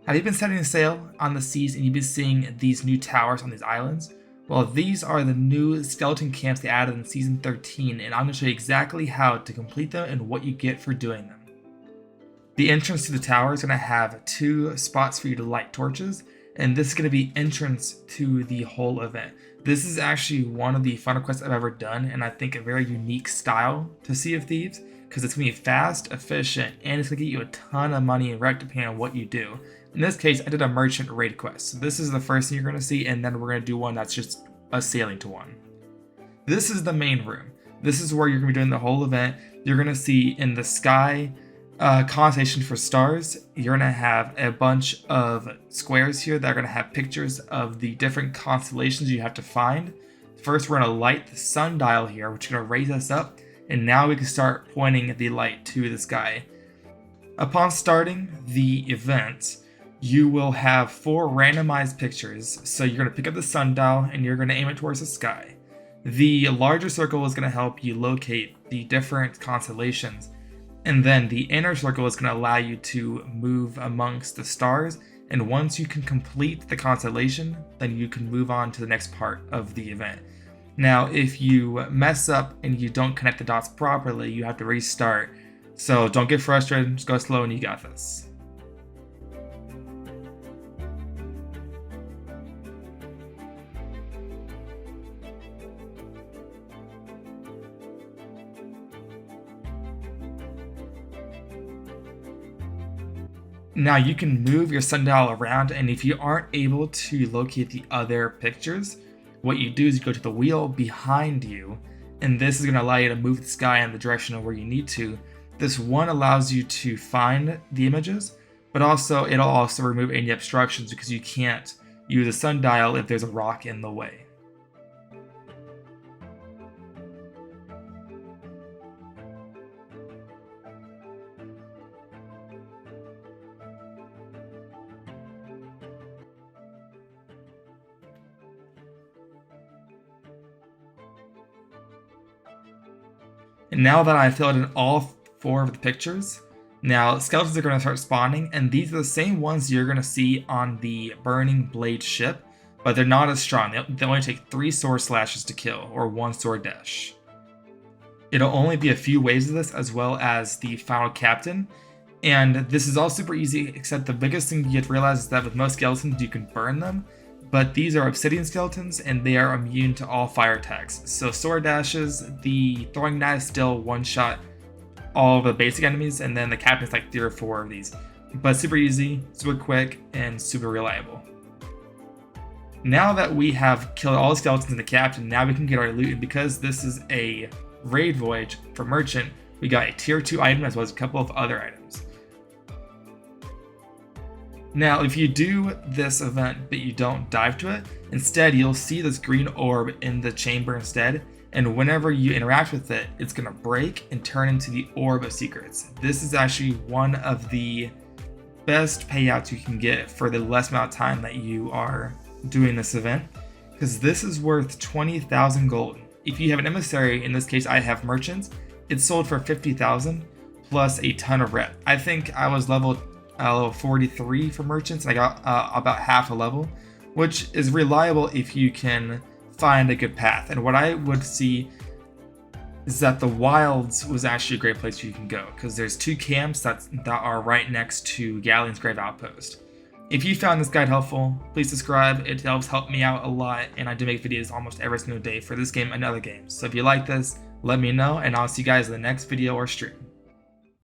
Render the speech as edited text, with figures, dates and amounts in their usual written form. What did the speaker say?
Have you been setting sail on the seas and you've been seeing these new towers on these islands? Well, these are the new skeleton camps they added in Season 13, and I'm going to show you exactly how to complete them and what you get for doing them. The entrance to the tower is going to have 2 spots for you to light torches, and this is going to be entrance to the whole event. This is actually one of the funnest quests I've ever done, and I think a very unique style to Sea of Thieves, because it's going to be fast, efficient, and it's going to get you a ton of money and rec depending on what you do. In this case, I did a merchant raid quest, so this is the first thing you're going to see, and then we're going to do one that's just a sailing to one. This is the main room. This is where you're going to be doing the whole event. You're going to see in the sky constellation for stars. You're going to have a bunch of squares here that are going to have pictures of the different constellations you have to find. First, we're going to light the sundial here, which is going to raise us up, and now we can start pointing the light to the sky. Upon starting the event, you will have 4 randomized pictures. So you're going to pick up the sundial and you're going to aim it towards the sky. The larger circle is going to help you locate the different constellations. And then the inner circle is going to allow you to move amongst the stars. And once you can complete the constellation, then you can move on to the next part of the event. Now, if you mess up and you don't connect the dots properly, you have to restart. So don't get frustrated, just go slow and you got this. Now you can move your sundial around, and if you aren't able to locate the other pictures, what you do is you go to the wheel behind you, and this is going to allow you to move the sky in the direction of where you need to. This one allows you to find the images, but also it'll also remove any obstructions because you can't use a sundial if there's a rock in the way. And now that I've filled in all 4 of the pictures, now skeletons are going to start spawning, and these are the same ones you're going to see on the Burning Blade ship, but they're not as strong. They only take 3 sword slashes to kill, or 1 sword dash. It'll only be a few waves of this, as well as the final captain, and this is all super easy, except the biggest thing you have to realize is that with most skeletons you can burn them, but these are Obsidian skeletons, and they are immune to all fire attacks. So sword dashes, the throwing knife still one-shot all of the basic enemies, and then the captain's like 3 or 4 of these. But super easy, super quick, and super reliable. Now that we have killed all the skeletons and the captain, now we can get our loot, and because this is a raid voyage for merchant, we got a tier 2 item as well as a couple of other items. Now, if you do this event but you don't dive to it, instead you'll see this green orb in the chamber instead, and whenever you interact with it, it's going to break and turn into the Orb of Secrets. This is actually one of the best payouts you can get for the less amount of time that you are doing this event, because this is worth 20,000 gold. If you have an emissary, in this case I have merchants, it's sold for 50,000 plus a ton of rep. I think I was level 43 for merchants, and I got about half a level, which is reliable if you can find a good path. And what I would see is that the wilds was actually a great place where you can go, because there's 2 camps that are right next to Galleon's Grave Outpost. If you found this guide helpful, please subscribe. It help me out a lot, and I do make videos almost every single day for this game and other games. So if you like this, let me know, and I'll see you guys in the next video or stream.